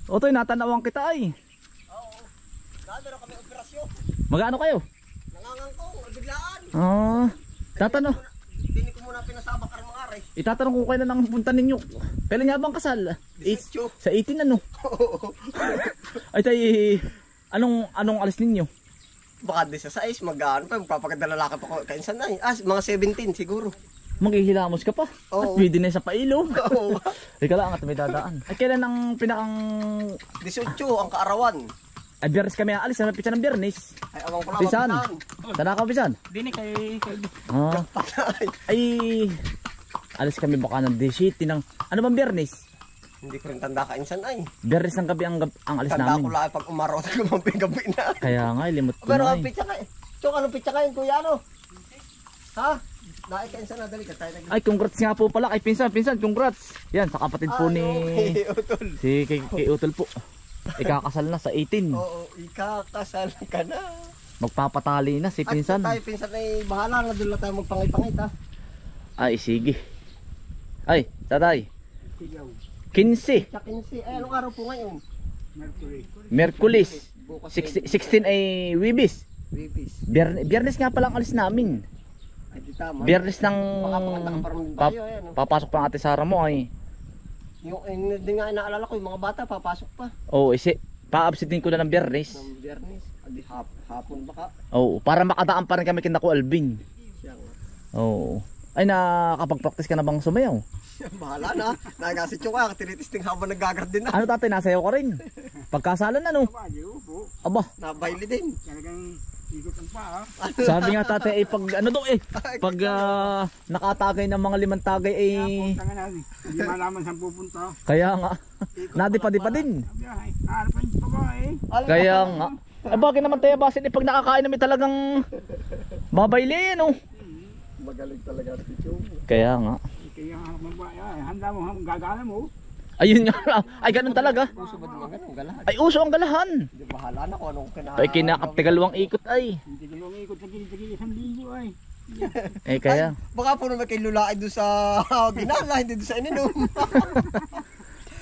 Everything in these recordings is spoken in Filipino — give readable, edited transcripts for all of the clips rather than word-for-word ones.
Otoy, natanawang kita ay. Oo. Meron kami operasyon. Magano kayo? Nangangangkong, biglaan. Ah, tatanong. Hindi ko muna pinasabak ka rin mga aray. Itatanong ko kayo na ng punta ninyo. Kailan nga bang kasal? 18. Sa 18 ano? Ay tay, anong alis ninyo? Baka di sa 6, mag-ano pa, magpapagadalala ka pa ko. Kainsan na eh. Mga 17 siguro. Maghihilamos ka pa. At Oo. pwede na sa pailo. Oo. Ika lang at may dadaan. Ay kailan ang pinakang... 18 ang kaarawan. Ay biyernes kami aalis. Ano pizza ng biyernes? Ay, awang ko lang. Pisan. Tara ka pisan. Dini kay Ah. Ay... Alis kami baka ng 17 ng... Ano bang biyernes? Hindi ko rin tanda kainsan ay. Biyernes ng gabi ang alis Tanda ko namin. lang pag umaraw sa gumampi gabi na. Kaya nga, limot ko Pero na ang eh. pitsa kayo. Chok, anong pitsa kayo kuya ano? Ha? Naik kainsan na dali ka tayo nag... Ay, congrats nga po pala. Ay, pinsan, congrats. Yan, sa kapatid po ni... Utol. Si kay Utol po. Ikakasal na sa 18. Oo, ikakasal ka na. Magpapatali na si pinsan. At tayo pinsan ay bahala na doon na tayo magpangit-pangit ha. Ay, sige. Ay, tatay. 15. Sa 15. Ay, anong araw po ngayon? Merkulis. Bukas 16 ay Wibis. Bibis. Biyernes nga palang alis namin. Ay, di tama. Biyernes ng Baka panganda ka pa rin tayo, ayan, oh. papasok pa ang ate Sara mo ay. Yung hindi nga inaalala ko, yung mga bata papasok pa. Oo, pa-absentin ko na ng Biyernes. Ng biyernes. Adi hapon baka. Oo, para makadaan pa rin kami kina ko Alvin. Siya nga. Oo. Ay, nakapag-practice ka na bang sumayaw? Bahala na. Nagasit yung kaya, tinitisting habang nag-garden na. Ano tatay, nasayaw ka rin? Pagkasalan ano? Aba, Nabayli din. talagang ikot ang paa. sabi nga tatay ay pag ano daw pag nakatagay ng mga 5 tagay ay Tanga na, hindi malaman saan pupunta. kaya nga nadipa-dipa din. Sabi ay, harapan yung babae. Kaya nga. Ay bakit naman tayo basin pag nakakain namin talagang babayli no? Magaling talaga si Chong. Kaya nga. Kaya harapan babae, ay, handa mo, gagana mo. Ayun nga lang. Ay ganun talaga. Puso ba naman ganun? Galahan. Ay uso ang galahan. Hindi bahala na kung anong Ay kinakaptigalawang ikot ay. Hindi ko lang ikot sa gilid-gilid 1,000 ay. Eh kaya. Baka po naman kay lulaay doon sa ginala, hindi doon sa ininom.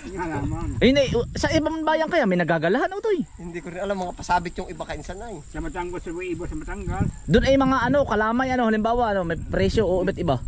Hindi halaman. Ayun ay sa ibang bayan kaya may nagagalahan o toy. Hindi ko rin alam mga pasabit yung iba kainsan na eh. Sa Matangos, sa iba sa Batangas. Doon ay mga ano kalamay ano halimbawa ano may presyo o iba't iba.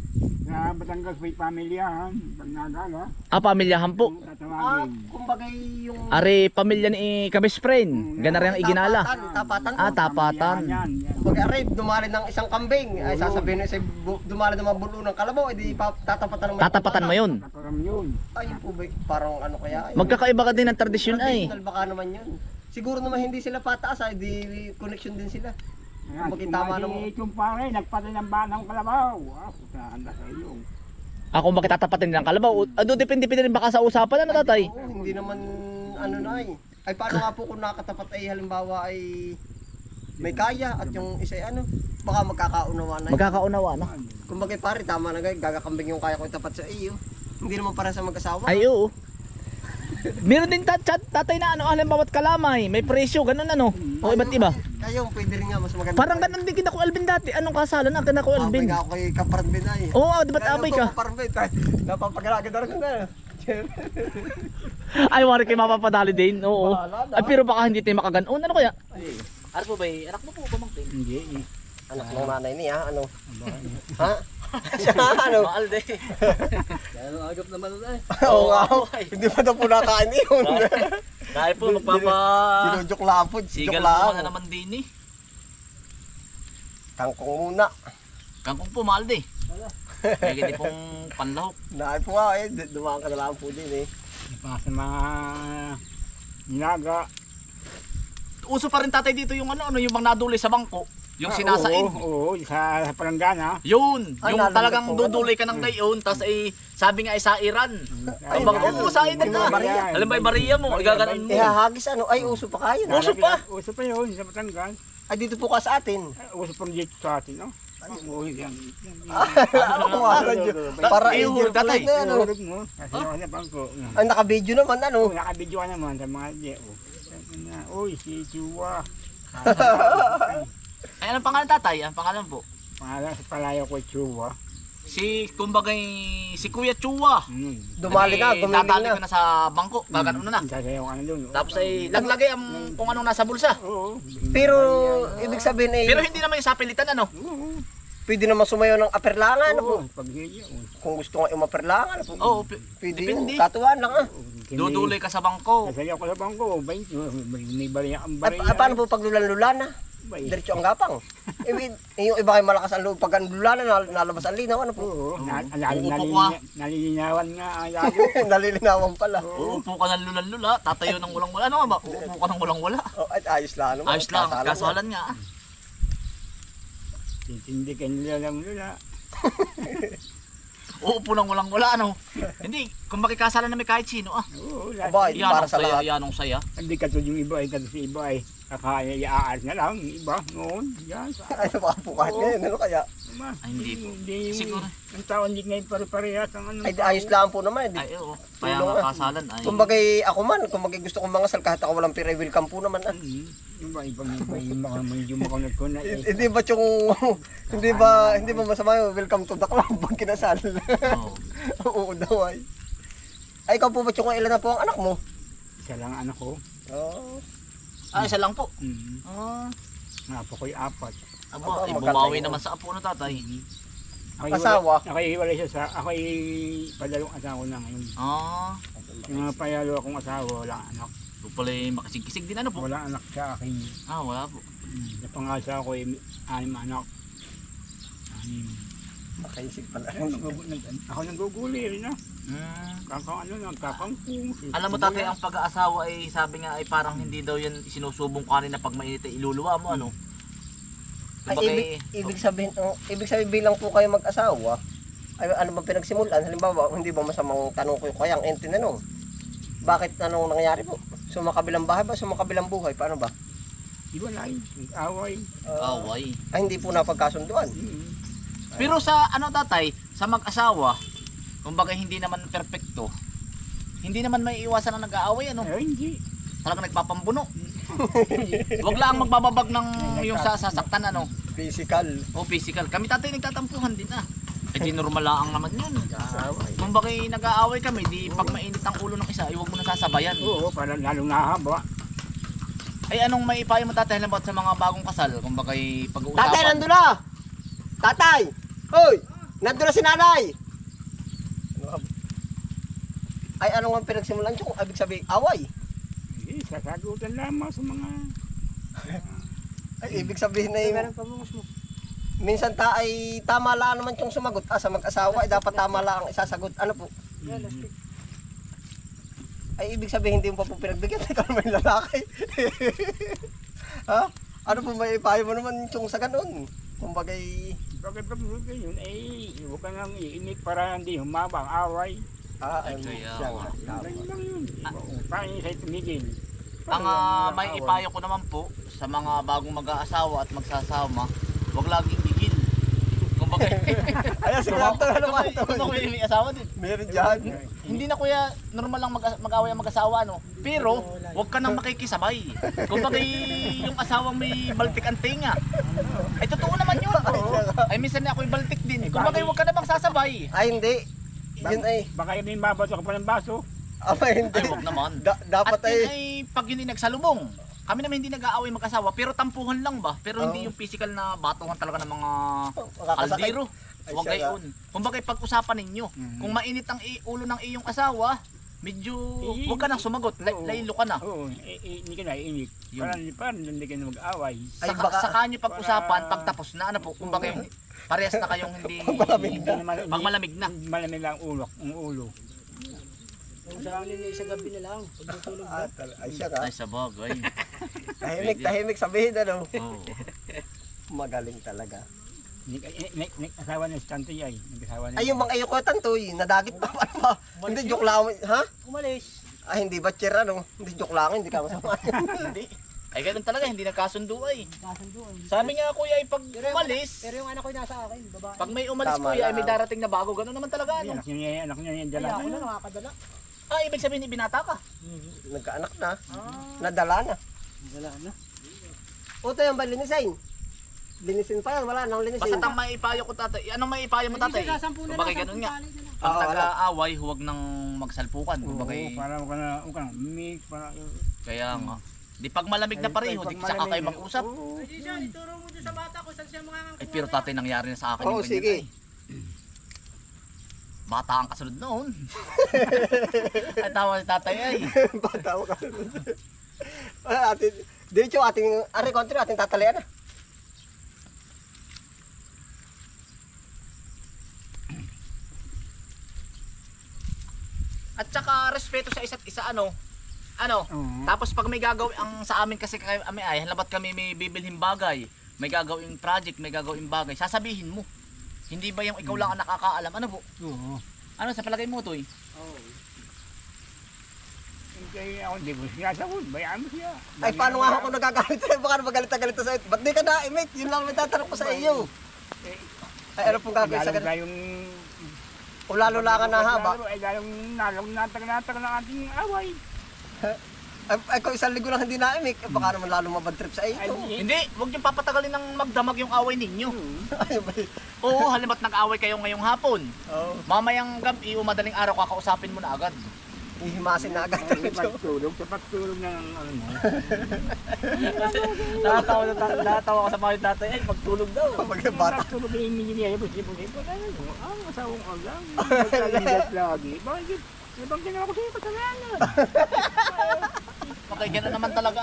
Sa Batangas may pamilyahan. Pag nagala, Pamilyahan po. tatawagin. Kumbaga yung... Ari pamilya ni Kabis friend. Gana rin ang iginala. Tapatan. Tapatan. Yan. Kumbaga aray, dumali ng isang kambing. Ay sasabihin na isa dumali ng mga bulo ng kalabaw, edi tatapatan ng Tatapatan mo yun. Kaparam yun. Ay po ba, parang ano kaya? Magkakaiba ka din ng tradisyon ay. Traditional baka naman yun. Siguro naman hindi sila pataas ay di connection din sila. Ayan, Bakit tama naman? Itong pare, nagpatay ng banang kalabaw. Puta, handa sa iyo. Ako bakit tatapatin nilang kalabaw? Ano depende rin baka sa usapan ano tatay? Oo, hindi naman ano na ay. Ay paano nga po kung nakatapat ay halimbawa ay may kaya at yung isa ay ano, baka magkakaunawa na. Magkakaunawa na. Kumbaga pare, tama na guys, gagakambing yung kaya ko itapat sa iyo. Hindi naman para sa mag-asawa. Ay oo. Meron din tatay na ano halimbawa't kalamay, may presyo ganun ano. O iba't iba. Kayo, pwede rin nga mas maganda. Parang ganun din kina ko Alvin dati. Anong kasalan na kina ko Alvin? Abay ako kay Kaparambin ay. Oo, di ba't abay ka? Kaparambin, napapagalaga rin na. Ay, wari kayo mapapadali din. Oo. Bahala na. Ay, pero baka hindi tayo makaganon. Ano kaya? Ano po ba? Anak mo po pamangkin? Hindi. Anak ng nanay niya, ano? Ha? Ano? Maalde. Ano agap naman na Oo nga, hindi pa na po nakain yun. Dahil po magpapa... Sinujok lang po, Sigal sinujok po lang. na naman din eh. Kangkong muna. Kangkong po, Maalde. Kaya hindi pong panlahok. Dahil po nga eh, dumaan ka na lang po din eh. Pa sa mga nilaga. Uso pa rin tatay dito yung ano, yung mga naduli sa bangko. Yung sinasain. Oo, sa palanggana. Yun, Ay, yung nalulog talagang po, dudulay ka ng gayon, tapos ay sabi nga ay sa Iran. Ay, Ang bangko, nalulog. oo, sa Iran na. Maria. Alam ba yung Maria mo, igaganon mo. Ihahagis ano, ay uso pa kayo. No? Uso pa. Uso pa yun sa Batangas. Ay dito po ka sa atin. Uso pa dito sa atin, no? Oo, yan. Ano ko nyo? Para Ihulog, i-video tatay. na ano. Urog mo. Kasi naman sa bangko. Ay naka-video naman ano. Nakabidyo ka naman sa mga diyo. Uy, si Chua. Ay, anong pangalan tatay? Ang pangalan po? Pangalan sa palayo ko Chua. kumbagay, si Kuya Chua. Dumali ka, gumiling Tatali na. ko na sa bangko, gagano na. Sasayaw ka na doon. Tapos ay laglagay ang kung anong nasa bulsa. Oo. Pero, ibig sabihin Pero hindi naman yung sapilitan ano. Oo. pwede naman sumayaw ng aperlangan. Oo. Po. Pag-hiya. Kung gusto nga yung aperlangan. Po. Oo, Pwede depende. yun. Katuwaan lang ah. Duduloy ka sa bangko. Sasayaw ko sa bangko. May bariya ang Ay, bariya. paano po pag lulan-lulan na? Diretso ang gapang. Yung iba kayo malakas ang loob. Pag ang lulan na, nalabas ang linaw. Ano po? Oo. Uupo ka. Nalilinawan nga ang lalo. Nalilinawan pala. Uupo ka ng lulan-lula, tatayo ng walang-wala. Ano nga ba? Uupo ka ng walang-wala. Oh, ay, ayos lang. Ano, Ayos lang, kasalan kasalan nga. Titindi ka nila lang lula. Uupo ng walang-wala ano. Hindi, kung makikasalan na may kahit sino ah. Oo. Aba, Yan para ang sa saya, lahat. yan ang saya. Hindi ka yung iba ay kasi iba ay kakayaan na lang. Iba noon. Yan. Ay, makapukat ngayon. Ano kaya? Ay, hindi po. Hindi. Siguro. Ang taon hindi ngayon pare-parehas ang ano. Ay, ayos lang po naman. Ay, oo. Kaya nga kasalan ay. Kumbagay ako man, kumbagay gusto kong mangasal kahit ako walang pira, welcome po naman. Ah. Iba yung mga medyo makunat ko na eh. Hindi ba yung hindi ba masama yung welcome to the club pag kinasal? Oo. Oo daw ay. Ay, ikaw po ba yung ilan na po ang anak mo? Isa lang anak ko. Oh. Ay, isa lang po. Ah. Ah, Nga po ko'y apat. aba, Aba, bumawi magaling, naman sa apo na tatay. Asawa? Ako hiwalay siya sa, ako padalong asawa na ngayon. Ah, Yung mga payalo akong asawa, wala anak. ito pala makisig-kisig din ano po. Wala anak sa akin. Ah, wala po. Sa pangasa ko ay 6 anak. 6. Makaisip pala. Ako nangguguli rin ah. Hmm. Nagkakangkung. Alam mo tatay, ang pag-aasawa ay sabi nga ay parang hindi daw yan sinusubong ka rin na pag mainit ay iluluwa mo ano. Ay, ibig sabihin bilang po kayo mag-asawa, ay ano ba pinagsimulan? Halimbawa, hindi ba masamang tanong ko yung kayang tinanong? Bakit anong nangyari po? Sumakabilang bahay ba? Sumakabilang buhay? Paano ba? Iwalay, away. Away. Ay, hindi po napagkasunduan. Pero sa ano tatay, sa mag-asawa, kumbaga hindi naman perpekto. Hindi naman may iwasan na nag-aaway ano. Ay, hindi. Talagang nagpapambuno. Wag lang magbababag ng yung sasaktan ano. Physical. O physical. Kami tatay nagtatampuhan din ah. Eh di normal lang naman yun. Away. Kumbaga nag-aaway kami, di pag mainit ang ulo ng isa, iwag mo na sasabayan. Oo, parang lalong nahaba. Ay anong may ipayo mo tatay halimbawa sa mga bagong kasal? Kumbaga pag-uusapan. Tatay, nandun na! Tatay! Hoy! Nandun na si nanay! Ay, ano nga pinagsimulan yung ibig sabihin, away? Sasagutan lamang sa mga... Ay, ibig sabihin na yung... Minsan ay tama lang naman yung sumagot. Sa mag-asawa ay dapat tama lang ang isasagot. Ano po? Ay, ibig sabihin hindi mo pa po pinagbigyan. Ikaw naman yung lalaki. Ha? Ano po may ipayo mo naman yung sa ganun? Kumbagay... Bakit yun? Huwag ka nang iinit para hindi humaba ang away. Ay, kaya siya nga. Ganyan lang yun. Paano sa'yo tumigil? Ang may ipayo ko naman po sa mga bagong mag-aasawa at magsasama, wag laging gigil. Kumbaga, Ayan, sigurado na naman ito. Ito kuya may asawa din. Meron dyan. Hindi na kuya normal lang mag-away ang mag-asawa no. Pero wag ka nang makikisabay. Kumbaga yung asawang may baltik ang tinga. Ay totoo naman yun. Ay minsan na ako'y baltik din. Kumbaga wag ka namang sasabay. Ay, hindi. Yun ay... Baka yung babato ka pa ng baso. Ay, hindi. Ay wag naman. Dapat At ay... yun ay pag yun ay nagsalubong. Kami naman hindi nag-aaway mag-asawa pero tampuhan lang ba? Pero hindi Oo. yung physical na batuhan talaga ng mga Makakasakit. aldiro. Ay, Huwag siya gayon. Kumbaga pag-usapan ninyo. Kung mainit ang ulo ng iyong asawa, medyo huwag ka nang sumagot. Laylo ka na. Oo, hindi ka naiinit. Yun. Parang hindi ka na mag-away. Ay, Saka, baka- saka nyo pag-usapan, pagtapos na ano po, kumbaga parehas na kayong hindi Malamig Hindi naman, pag malamig na. malamig lang ang ulo. Ay, siya nga. Ay sa bagay. Tahimik sabihin ano. Oo. Magaling talaga. Nag-asawa ng stante ay. Nag-asawa ng... Ay, yung mga ayoko tantoy, nadagit pa pa. Hindi, joke lang. Ha? Umalis. Ay, hindi ba cheer ano? Hindi, joke lang. Hindi ka masama. Hindi. Ay ganun talaga, hindi nagkasundo ay. Sabi nga kuya ay pag umalis, Pero yung anak ko nasa akin, babae. pag may umalis Tama kuya ay may lang. darating na bago, ganun naman talaga ano. Anak niya yung dala. Kaya ako na nakakadala. Ah, ibig sabihin ibinata ka. Nagkaanak na. Ah. Nadala na. Wala na. Uto yung balinisain. Linisin pa yan, wala nang linisin. Basta tang maipayo ko tatay. Anong maipayo mo tatay? Kumbaga ganun nga. Pag Oo, wala. nag-aaway, huwag nang magsalpukan. Kumbaga Para huwag ka na mix, para... kaya nga. Di pag malamig na pareho, di Pag saka kayo malamig, mag-usap. Ituro mo dyan sa bata kung saan siya mga Ay pero tatay nangyari na sa akin Oo, yung ganyan sige. ay. Bata ang kasunod noon. Ay tawa si tatay ay. Bata mo ka. Atin, diretso ating, kontra, ating tatalian na. At saka respeto sa isa't isa ano. Tapos pag may gagawin ang sa amin kasi kami ay halabat kami may bibilhin bagay, may gagawing project, may gagawing bagay, sasabihin mo. Hindi ba yung ikaw lang ang nakakaalam? Ano po? Oo. Ano sa palagay mo, Toy? Kaya ako hindi ko sinasagot, bayaan mo siya. Ay, paano nga ako nagagalit sa'yo? Baka magalit-galit sa'yo. Ba't di ka na-imit? Yun lang may tatanong ko sa iyo. Ay, ano pong gagawin sa ganun? yung... O lalo lang ka na haba. Ay, lalong natag ng ating away. Ay, kung isang linggo lang hindi na-imik, baka naman lalo mabad trip sa iyo. Hindi, huwag niyong papatagalin ng magdamag yung away ninyo. Ay, may... Oo, halimba't nag-away kayo ngayong hapon. Oo. Mamayang gabi o madaling araw kakausapin mo na agad. Ihimasin na agad. Sa pagtulog ng ano mo. Nakatawa ko sa mga tatay, ay pagtulog daw. Magbata. Pagtulog ng miniliya, posible. Ang asawang agang, magkaligat lagi. Bakit? Ibang ginawa ko sa'yo, kasalanan. Makikita naman talaga.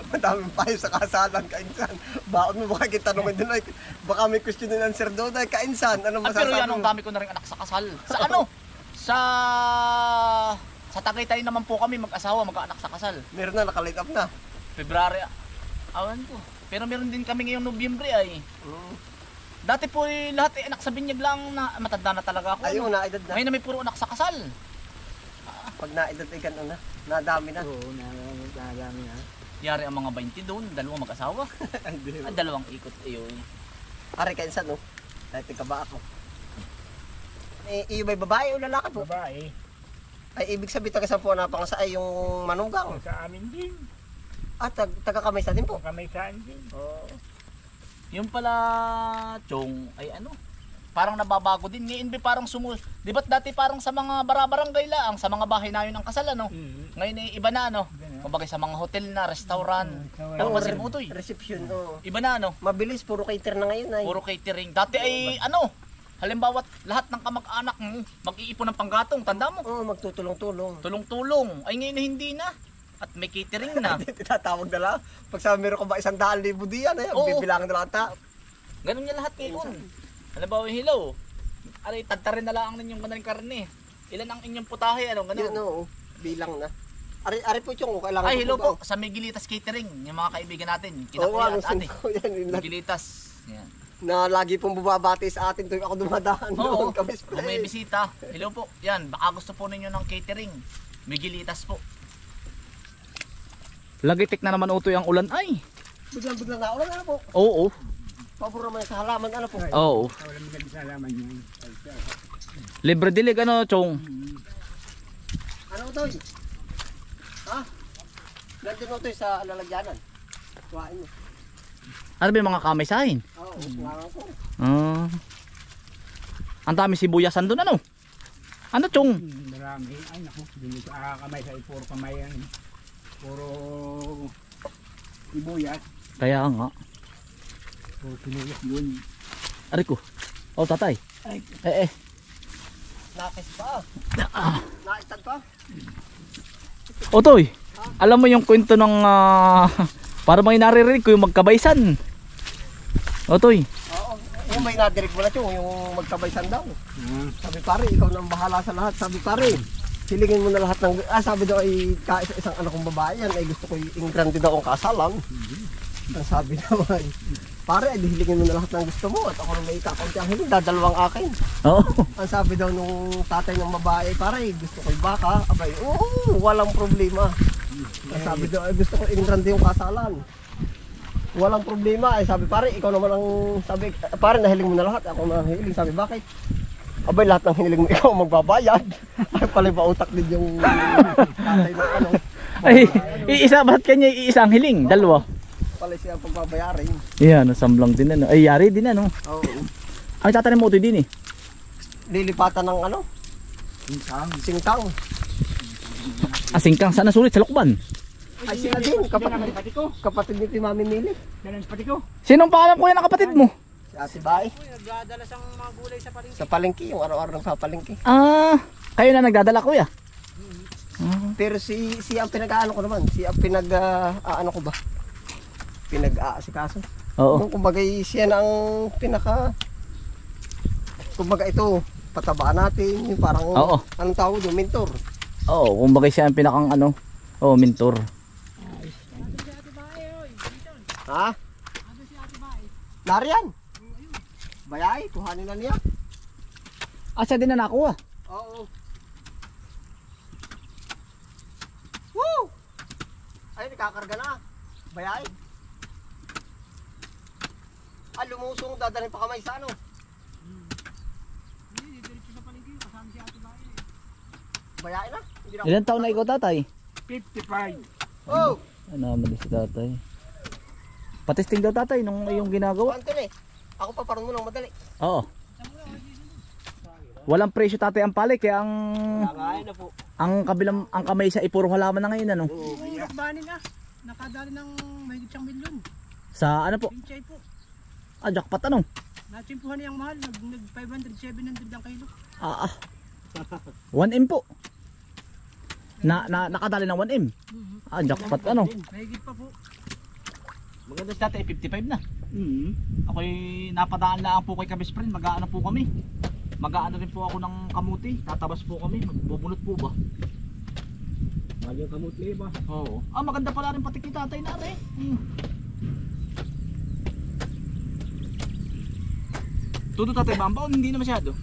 Madaming payo sa kasalan, kainsan. Baon mo baka kitanungin din ay, baka may question and answer doon ay kainsan. Ano Ah, pero masasabi yan, ang dami ko na rin anak sa kasal. Sa ano? Sa Tagaytay naman po kami mag-asawa, mag-anak sa kasal. Meron na, naka-light up na. February, awan ko. Pero meron din kami ngayong Nobyembre ay. Dati po lahat anak sa binyag lang na matanda na talaga ako. Ayun, ano? naedad na. Ngayon na may puro anak sa kasal. Pag naedad ay gano'n na. Nadami na. Oo, nadami na. Yari ang mga 20 doon, dalawang mag-asawa. Ah, dalawang ikot ayun. Pare kainsan, no? Dahil ka ba ako? Iyo ba'y babae o lalaki po? Babae, Ay, ibig sabihin taga po na pangasa ay yung manugang. sa amin din. At taga Kamaysa din po. Kami saan din. Yung pala, Chong, ay ano, parang nababago din. Ngayon ba parang di ba't dati parang sa mga barabarangay lang, sa mga bahay na yun ang kasal, ano? Ngayon ay iba na, ano? Kumbaga sa mga hotel na, restaurant. Ano ba mo to? Reception, oo. Iba na, ano? Mabilis, puro cater na ngayon ay. Puro catering. Dati ay, ano, halimbawa, lahat ng kamag-anak mo, mag-iipon ng panggatong, tanda mo? Oo, magtutulong-tulong. Tulong-tulong. Ay ngayon na hindi na. At may catering na. Tinatawag na lang. Pag sabi meron ka ba 100,000 diyan, ay, Oo. bibilangin na lang ta. Ganun niya lahat ngayon. Halimbawa yung hilaw. Aray, tagtarin na lang ninyong madaling karne. Ilan ang inyong putahe? Ano, Yun, ganun? oo. Bilang na. Ari po yung kailangan Ay, hello ba? po. Sa Miguelitas Catering. Yung mga kaibigan natin. Kita Oo, po ano, at ate. yan, yun lang. Miguelitas. Yan. Na lagi pong bumabati sa atin tuwing ako dumadaan Oo, doon kami kung may bisita. Hello po. Yan, baka gusto po ninyo ng catering. Miguelitas po. Lagitik na naman utoy ang ulan ay. Biglang na ulan, ano po? Oo. Pabor naman sa halaman, ano po? Oo. Wala maganda sa alaman yan. Libre dilig ano, Chong. Ano to? Ha? Nandun mo to sa lalagyanan. Kuhain mo. Ano ba yung mga kamay sa akin? Oo, kuhain ko. Ang dami sibuyasan doon ano? Ano, Chong? Marami. Ay naku, hindi ko kamay sa puro kamay yan. Puro sibuyas. Kaya nga. Puro sibuyas yun. Ari ko. Oh, tatay. Ay. Nakis pa. Naitag pa. Otoy, alam mo yung kwento ng para may naririnig ko yung magkabaysan. Otoy. Oo. Yung may nadirig mo na yung magkabaysan daw. Sabi pare, ikaw nang bahala sa lahat. Sabi pare, hilingin mo na lahat ng... sabi daw ay isang anak kong babae yan, ay gusto ko yung grande daw ang kasalan. Ang sabi daw ay, pare, ay hilingin mo na lahat ng gusto mo at ako na may kakaunti ang hiling, dadalawang akin. Oo. Ang sabi daw nung tatay ng babae, pare, gusto ko yung baka. Abay, oo, walang problema. Ang sabi daw, ay gusto ko yung grande yung kasalan. Walang problema. Ay sabi, pare, ikaw naman ang sabi, pare, nahiling mo na lahat. Ako na ang hiling. Sabi, bakit? Abay, lahat ng hiniling mo, ikaw magbabayad. Ay pala ba utak din yung tatay ng ano. Ay, iisa, bakit kanya iisang hiling? Dalawa. Pala siya ang pagbabayarin. Yan, nasamblang din ano. Ay, yari din ano. Oo. Ay, tatanim mo ito din eh. Lilipatan ng ano? Singtang. Singkang, sana sulit sa Lokban. Ay sila din, kapatid ni Mami Mili. Dalan pati ko. Sinong pangalan kuya ng kapatid mo? Si Ate Bae. Nagdadala siyang mga gulay sa palengke. Sa palengke, yung araw-araw nagpapalengke. Ah, kayo na nagdadala kuya. Pero si ang pinag-aano ko naman, si ang ano ko ba? Pinag-aasikaso. Oo. Yung kumbaga siya na ang kumbaga ito, patabaan natin, yung parang, Oo. anong tawag doon, mentor. Oo, kumbaga siya ang pinakang ano. Oo, mentor. Ha? Nariyan. Bayay, kuhanin na niya. Siya din na nakuha. Oo. Woo! Ay, nakakarga na. Bayay. Lumusong, dadalhin pa kamay sa ano. Bayay na. Hindi na. Ilan taon na ikaw tatay? 55. Oh! Ano naman din si tatay. Patisting daw tatay nung yung ginagawa. Anton eh. Ako pa parang mo nang madali. Oo. Walang presyo tatay ang pali kaya Kakain na po. ang kabilang ang kamay sa ipuro halaman na ngayon ano. Nagbanin na. Nakadali ng mahigit siyang milyon. Sa ano po? Pinchay po. Jackpot ano? Natsimpuhan niyang mahal. Nag 500, 700 ang kilo. 1M po. Nakadali ng 1M. Jackpot ano? Mahigit pa po. Maganda si tatay 55 na. Ako'y napadaan lang po kay Kabis Friend. Mag-aano po kami. Mag-aano rin po ako ng kamuti. Tatabas po kami. Magbubunot po ba? Bagyo kamuti ba? Oo. Maganda pala rin pati kay tatay na rin. Todo tatay bamba o hindi na masyado?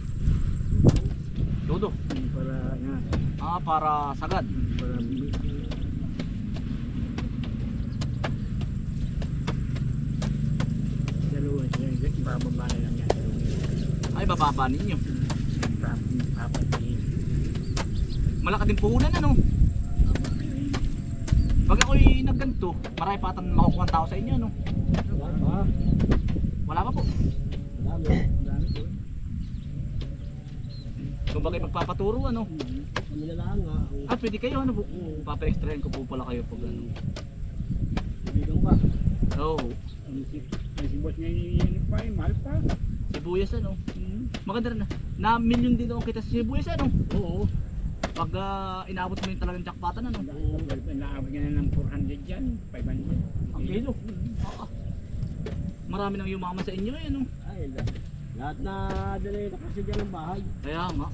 Todo. Para na. Para sagad. Para bilis. Dalawa siya. Bababa na lang yan. Ay, bababa ninyo. Apat eh. Malaki din puhunan ano? Pag ako'y nagganto, marami pa atang makukuha ang tao sa inyo no? Wala pa po. Dami po. Kung bagay magpapaturo ano? Kami na lang nga. Pwede kayo ano po? Papa-extrahin ko po pala kayo pag ano. Bigang pa. Oo. Si boss niya yung pa, mahal pa. Sibuyas ano? Maganda rin na. Na milyon din ako kita sa sibuyas ano? Oo. Pag inaabot mo yung talagang jackpotan ano? Naabot niya na ng 400 dyan, 500. Ang kilo. Marami nang yumaman sa inyo eh ano? Ay, lahat na dala na kasi dyan ng bahay. Kaya nga.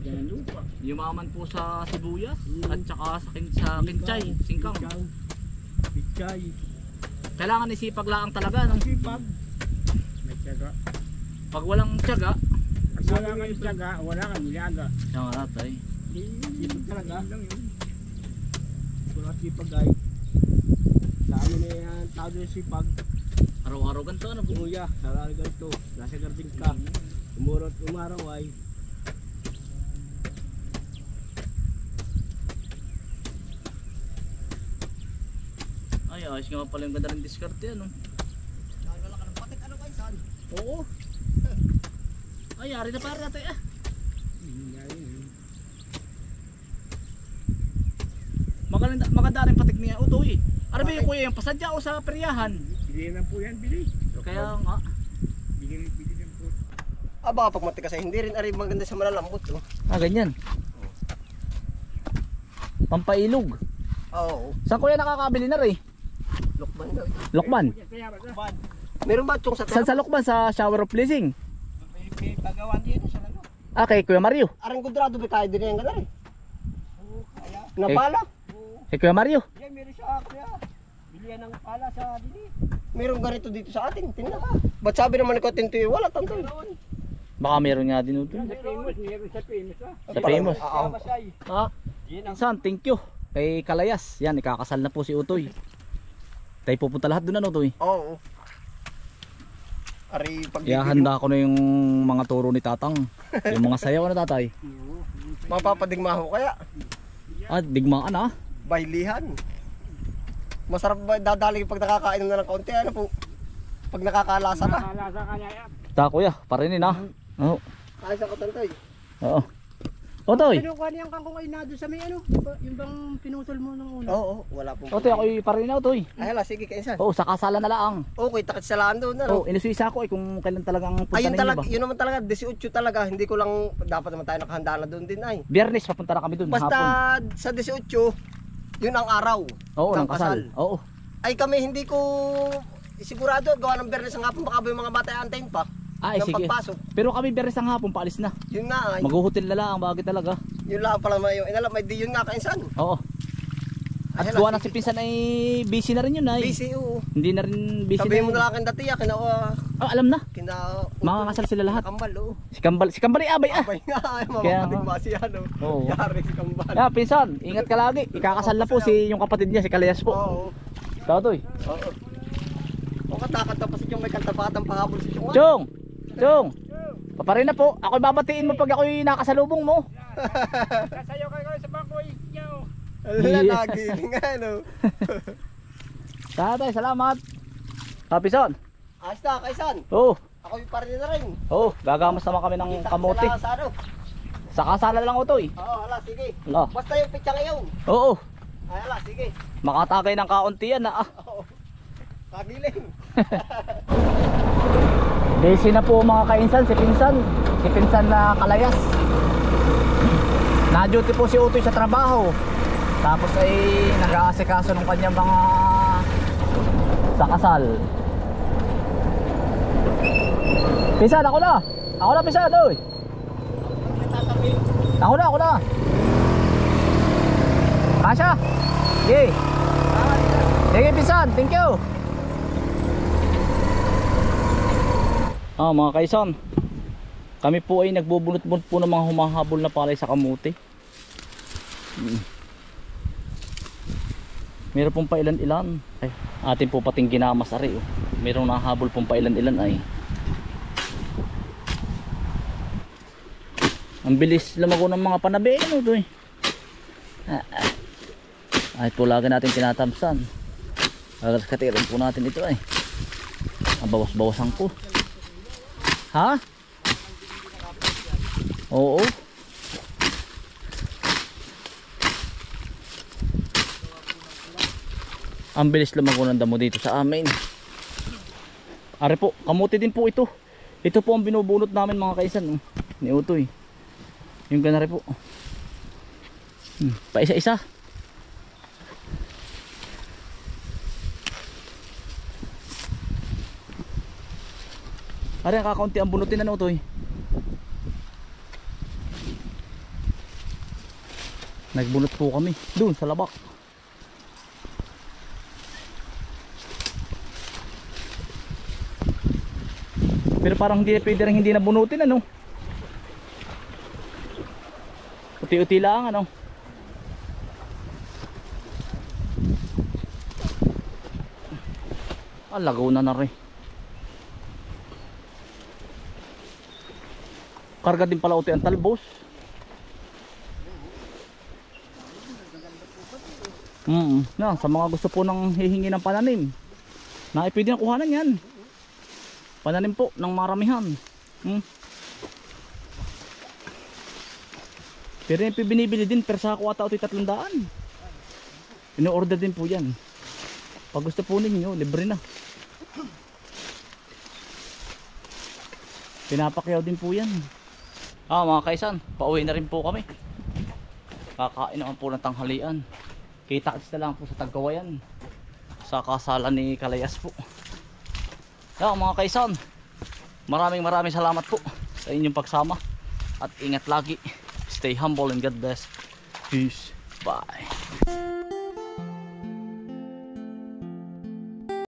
Dyan ang lupa. Yumaman po sa sibuyas at saka sa kinchay, singkang. Bichay. Kailangan isipag lang talaga no? Sipag. May tiyaga. Pag walang tiyaga, Pag wala kang tiyaga, wala kang nilaga. yan nga tatay. Sipag talaga. Lang yun. Wala sipag ay. Dami na yan, tao na sipag. Araw-araw ganito ano po? Kuya, sarali ganito. Nasa garden ka. Umurot umaraw ay. Ay, ayos nga pala yung ganda ng diskarte ano? Wala ka ng patik, ano kayo saan? Oo. Ay, yari na para natin Maganda rin patik niya utoy. Ano ba yung kuya yung pasadya o sa peryahan? Bili lang po yan, bili. Kaya nga. Bili lang po. Baka pag matigas ay hindi rin ari maganda sa malalambot. Oh. Ganyan. Pampailog. Oo. Saan kuya nakakabili na rin? Lokban daw. Lokban. Kaya ba? Meron ba itong sa Saan sa Lokban? Sa Shower of Blessing? May pagawan din sa ano. Kay Kuya Mario. Aring kudrado ba tayo din yan gana rin? Oo, kaya. Napala? Kay Kuya Mario. Yan, meron siya kuya. Bilihan ng pala sa dini. Meron ganito dito sa atin, tingnan ka. Ba't sabi naman ko tintoy, wala tantoy. Baka meron nga din ito. Sa famous, meron sa famous ah. Sa famous. Ha? Saan? Thank you. Kay Kalayas. Yan, ikakasal na po si Utoy. Tayo pupunta lahat doon ano Utoy. Oo. Ari pag Ihahanda ko na yung mga turo ni Tatang. Yung mga sayaw na tatay. mapapadigma ho kaya. Digmaan ah. Bailihan. Masarap ba dadali pag nakakainom na ng kaunti? Ano po? Pag nakakalasa na. Nakalasa ka niya yan. Ta kuya, parinin ha. Oo. Ayos ako tantoy. Oo. Otoy. Kinukuha niyang kangkong ay nado sa may ano, yung bang pinutol mo nung una. Oo, wala pong. Otoy, ako'y parinin na otoy. Ay hala, sige kainsan. Oo, sa kasala na lang. Okay, takit sa laan doon. Ano? Oo, inusuisa ko kung kailan talagang punta Ayun ninyo talaga, ba. yun naman talaga, 18 talaga. Hindi ko lang, dapat naman tayo nakahanda na doon din ay. Biyernes papunta na kami dun, Basta hapon. sa 18, yun ang araw. Oo, ng ng kasal. Oo. Ay kami hindi ko sigurado, gawa ng Bernes ang hapon, baka ba yung mga bata ay antayin pa. Ay, ng sige. pagpasok. Pero kami Biyernes ang hapon, paalis na. Yun nga ay. Maghuhotel na lang, bagay talaga. Yun lang pala may yung inalam, may di yun nga kainsan. Oo. At Ay, gawa hala, na si Pinsan ay busy na rin yun ay. busy oo. Hindi na rin busy Sabihin mo na na lang dati ya, alam na. kina Makakasal sila lahat. Kambal oo. Si Kambal ay abay ah. Abay nga ay Kaya mamapatig nga. ba siya no. Oo. Yari si Kambal. Yeah, Pinsan, ingat ka lagi. Ikakasal na po si yung kapatid niya, si Kalayas po. Oo. Tatoy. Oo. O katakot na pa si Chong may kantapatang pahabol si Chong. Chong! Chong! Paparin na po. Ako'y babatiin mo pag ako'y nakasalubong mo. Sasayaw kayo sa bangkoy niyo. Wala nagiling nga no. Tatay, salamat. Pinsan. Ayos na kaisan. Oo. Ako yung parin na rin. Oo, gagamas naman kami ng Kita kamote. sila sa ano. Sa kasala lang utoy. Oo, hala sige. Ala. Basta yung pitsa ngayon. Oo. Ay hala sige. Makatagay ng kaunti yan ah. Oo. Kagiling. Busy na po mga kainsan, si Pinsan na Kalayas. Na-duty po si Utoy sa trabaho. Tapos ay nag-aasikaso ng kanyang mga sa kasal. Pinsan, ako na. Ako na Pinsan, oy. Ako na. Kasha. Sige. Sige Pinsan, thank you. Mga kaisan, kami po ay nagbubunot-bunot po ng mga humahabol na palay sa kamote. Meron pong pailan-ilan. Atin po pating ginamas ari. Meron nahabol pong pailan-ilan ay. Ang bilis lumago ng mga panabi. Ano ito eh. Ay tulagan natin tinatamsan. Katirin po natin ito ay. Bawas-bawasan ko. Ha? Oo. Ang bilis lumago ng damo dito sa amin. Are po, kamuti din po ito. Ito po ang binubunot namin mga kaisan. Ni Utoy. Yung ganare po. Pa isa-isa. Are, kakaunti ang bunutin na Utoy. Nagbunot po kami doon sa labak. Pero parang hindi pwede rin hindi nabunutin ano. Uti-uti lang ano. Lagaw na rin. Karga din pala uti ang talbos. Sa mga gusto po ng hihingi ng pananim, na pwede na kuhanan yan. Pananim po ng maramihan. Pero yung binibili din per sako ata ito 300. Ino-order din po yan. Pag gusto po ninyo, libre na. Pinapakyaw din po yan. Mga kaisan, pauwi na rin po kami. Kakain naman po ng tanghalian. Kita-kits na lang po sa Tagkawayan, sa kasalan ni Kalayas po. Mga kaisan, maraming salamat po sa inyong pagsama. At ingat lagi. Stay humble and God bless. Peace. Bye.